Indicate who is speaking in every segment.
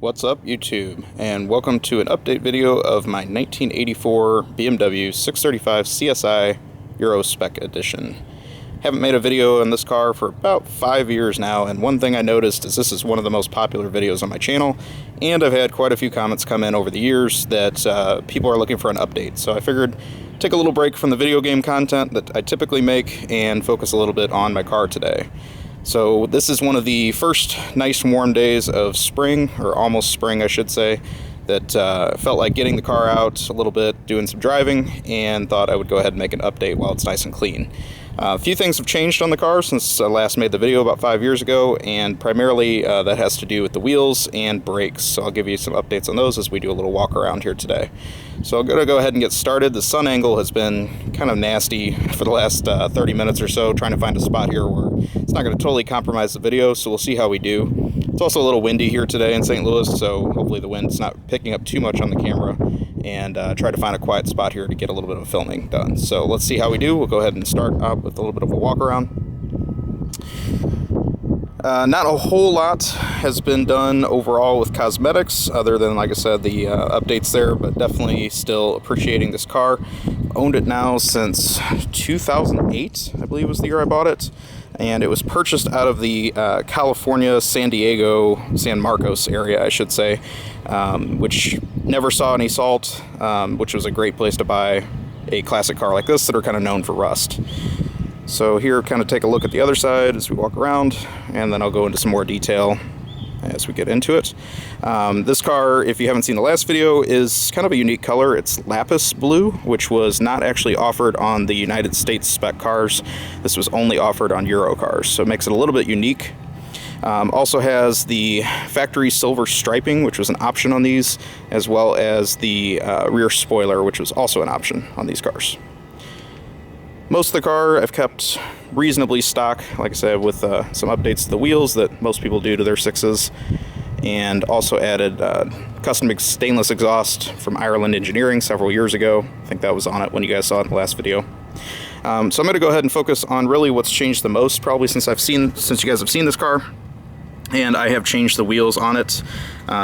Speaker 1: What's up, YouTube, and welcome to an update video of my 1984 BMW 635 CSI Euro-Spec edition. Haven't made a video on this car for about 5 years now, and one thing I noticed is this is one of the most popular videos on my channel, and I've had quite a few comments come in over the years that people are looking for an update, so I figured take a little break from the video game content that I typically make and focus a little bit on my car today. So this is one of the first nice warm days of spring, or almost spring I should say, that felt like getting the car out a little bit, doing some driving, and thought I would go ahead and make an update while it's nice and clean. A few things have changed on the car since I last made the video about 5 years ago, and primarily that has to do with the wheels and brakes, so I'll give you some updates on those as we do a little walk around here today. So I'm going to go ahead and get started. The sun angle has been kind of nasty for the last 30 minutes or so, trying to find a spot here where it's not going to totally compromise the video, so we'll see how we do. It's also a little windy here today in St. Louis, so hopefully the wind's not picking up too much on the camera, and try to find a quiet spot here to get a little bit of filming done. So let's see how we do. We'll go ahead and start out with a little bit of a walk around. Not a whole lot has been done overall with cosmetics, other than, like I said, the updates there, but definitely still appreciating this car. Owned it now since 2008, I believe was the year I bought it, and it was purchased out of the California, San Diego, San Marcos area, I should say, which never saw any salt, which was a great place to buy a classic car like this that are kind of known for rust. So here, kind of take a look at the other side as we walk around, and then I'll go into some more detail as we get into it. This car, if you haven't seen the last video, is kind of a unique color. It's Lapis Blue, which was not actually offered on the United States spec cars. This was only offered on Euro cars, so it makes it a little bit unique. Also has the factory silver striping, which was an option on these, as well as the rear spoiler, which was also an option on these cars. Most of the car I've kept reasonably stock, like I said, with some updates to the wheels that most people do to their sixes, and also added custom stainless exhaust from Ireland Engineering several years ago. I think that was on it when you guys saw it in the last video. So I'm going to go ahead and focus on really what's changed the most, probably since you guys have seen this car. And I have changed the wheels on it.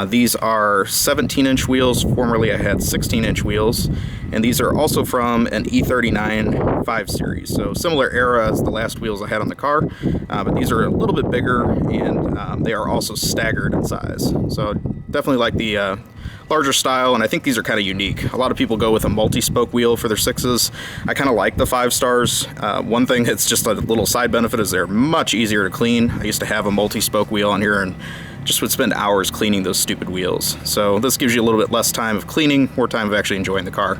Speaker 1: These are 17-inch wheels. Formerly I had 16-inch wheels. And these are also from an E39 5 Series. So similar era as the last wheels I had on the car. But these are a little bit bigger, and they are also staggered in size. So definitely like the larger style, and I think these are kind of unique. A lot of people go with a multi-spoke wheel for their sixes. I kind of like the 5 stars. One thing that's just a little side benefit is they're much easier to clean. I used to have a multi-spoke wheel on here and just would spend hours cleaning those stupid wheels. So this gives you a little bit less time of cleaning, more time of actually enjoying the car.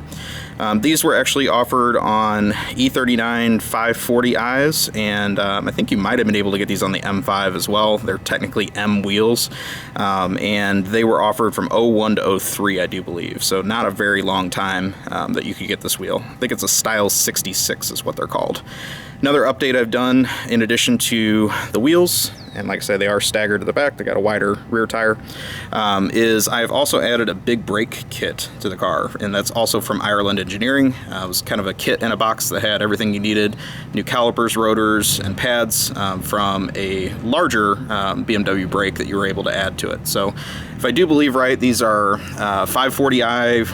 Speaker 1: These were actually offered on E39 540i's, and I think you might have been able to get these on the M5 as well. They're technically M wheels, and they were offered from 01 to 03, I do believe. So not a very long time that you could get this wheel. I think it's a Style 66 is what they're called. Another update I've done, in addition to the wheels, and like I said, they are staggered to the back, they got a wider rear tire, is I've also added a big brake kit to the car, and that's also from Ireland Engineering. It was kind of a kit in a box that had everything you needed: new calipers, rotors, and pads from a larger BMW brake that you were able to add to it. So if I do believe right, these are 540i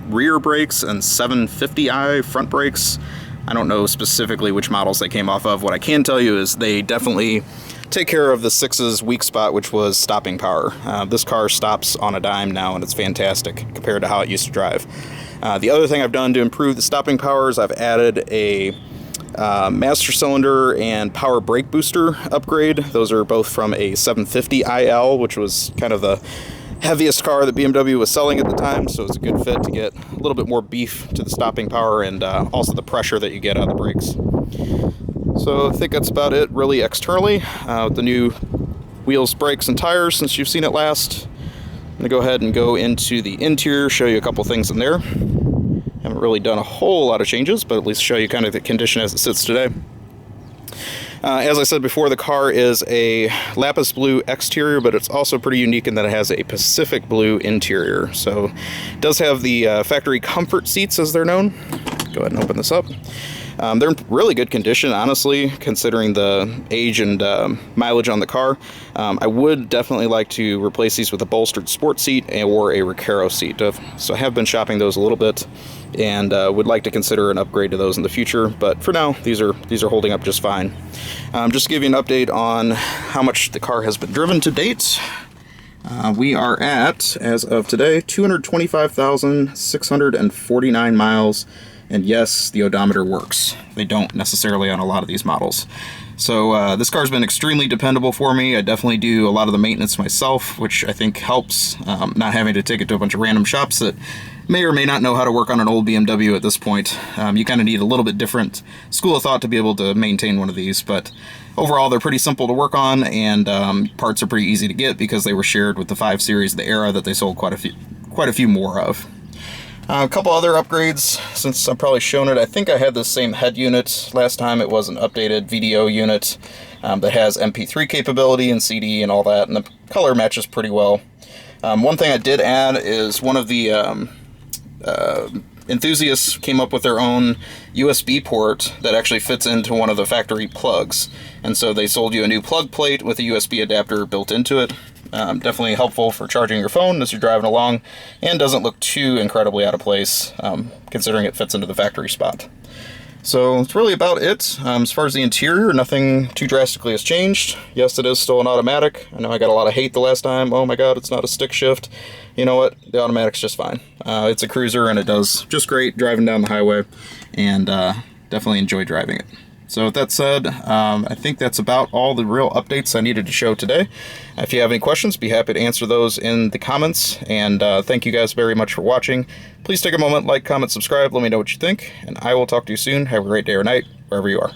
Speaker 1: rear brakes and 750i front brakes. I don't know specifically which models they came off of. What I can tell you is they definitely take care of the 6's weak spot, which was stopping power. This car stops on a dime now, and it's fantastic compared to how it used to drive. The other thing I've done to improve the stopping power is I've added a master cylinder and power brake booster upgrade. Those are both from a 750iL, which was kind of the heaviest car that BMW was selling at the time, so it's a good fit to get a little bit more beef to the stopping power, and also the pressure that you get out of the brakes. So I think that's about it really externally. With the new wheels, brakes, and tires since you've seen it last, I'm going to go ahead and go into the interior, show you a couple things in there. Haven't really done a whole lot of changes, but at least show you kind of the condition as it sits today. As I said before, the car is a Lapis Blue exterior, but it's also pretty unique in that it has a Pacific Blue interior. So it does have the factory comfort seats, as they're known. Go ahead and open this up. They're in really good condition, honestly, considering the age and mileage on the car. I would definitely like to replace these with a bolstered sport seat or a Recaro seat. So I have been shopping those a little bit, and would like to consider an upgrade to those in the future. But for now, these are holding up just fine. Just to give you an update on how much the car has been driven to date. We are at, as of today, 225,649 miles. And yes, the odometer works. They don't necessarily on a lot of these models. So this car's been extremely dependable for me. I definitely do a lot of the maintenance myself, which I think helps, not having to take it to a bunch of random shops that may or may not know how to work on an old BMW at this point. You kind of need a little bit different school of thought to be able to maintain one of these, but overall they're pretty simple to work on, and parts are pretty easy to get because they were shared with the 5 Series of the era that they sold quite a few more of. A couple other upgrades, since I'm probably shown it. I think I had the same head unit last time. It was an updated VDO unit that has MP3 capability and CD and all that, and the color matches pretty well. One thing I did add is one of the enthusiasts came up with their own USB port that actually fits into one of the factory plugs. And so they sold you a new plug plate with a USB adapter built into it. Definitely helpful for charging your phone as you're driving along, and doesn't look too incredibly out of place considering it fits into the factory spot. So that's really about it. As far as the interior, nothing too drastically has changed. Yes, it is still an automatic. I know I got a lot of hate the last time. Oh my god, it's not a stick shift. You know what? The automatic's just fine. It's a cruiser, and it does just great driving down the highway, and definitely enjoy driving it. So with that said, I think that's about all the real updates I needed to show today. If you have any questions, be happy to answer those in the comments. And thank you guys very much for watching. Please take a moment, like, comment, subscribe, let me know what you think, and I will talk to you soon. Have a great day or night, wherever you are.